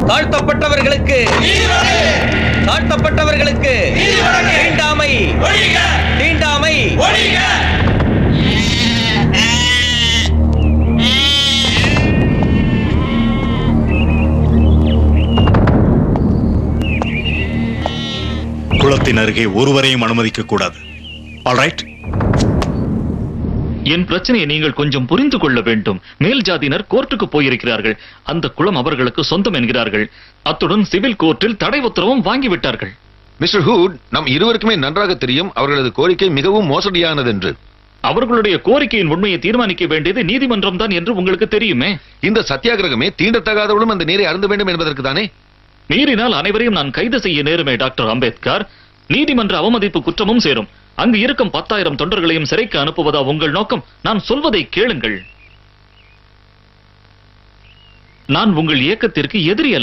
தாழ்த்தப்பட்டவர்களுக்கு தாழ்த்தப்பட்டவர்களுக்கு தீண்டாமை தீண்டாமை. குளத்தின் அருகே ஒருவரையும் அனுமதிக்க கூடாது. ஆல்ரைட். என் பிரச்சனையை நீங்கள் கொஞ்சம் புரிந்து கொள்ள வேண்டும். மேல் ஜாதியினர் கோர்ட்டுக்கு போயிருக்கிறார்கள். அந்த குளம் அவர்களுக்கு சொந்தம் என்கிறார்கள். அத்துடன் சிவில் கோர்ட்டில் தடை உத்தரவும் வாங்கிவிட்டார்கள். மிஸ்டர் ஹூட், நம் இருவருக்குமே நன்றாக தெரியும் அவர்களது கோரிக்கை மிகவும் மோசடியானது என்று. அவர்களுடைய கோரிக்கையின் உண்மையை தீர்மானிக்க வேண்டியது நீதிமன்றம் தான் என்று உங்களுக்கு தெரியுமே. இந்த சத்தியாகிரகமே தீண்டத்தகாதவளும் அந்த நீரை அருந்த வேண்டும் என்பதற்கு தானே. மீறினால் அனைவரையும் நான் கைது செய்ய நேருமே டாக்டர் அம்பேத்கர். நீதிமன்ற அவமதிப்பு குற்றமும் சேரும். அங்கு இருக்கும் 10,000 தொண்டர்களையும் சிறைக்கு அனுப்புவதா உங்கள் நோக்கம்? நான் சொல்வதை கேளுங்கள். நான் உங்கள் இயக்கத்திற்கு எதிரி அல்ல.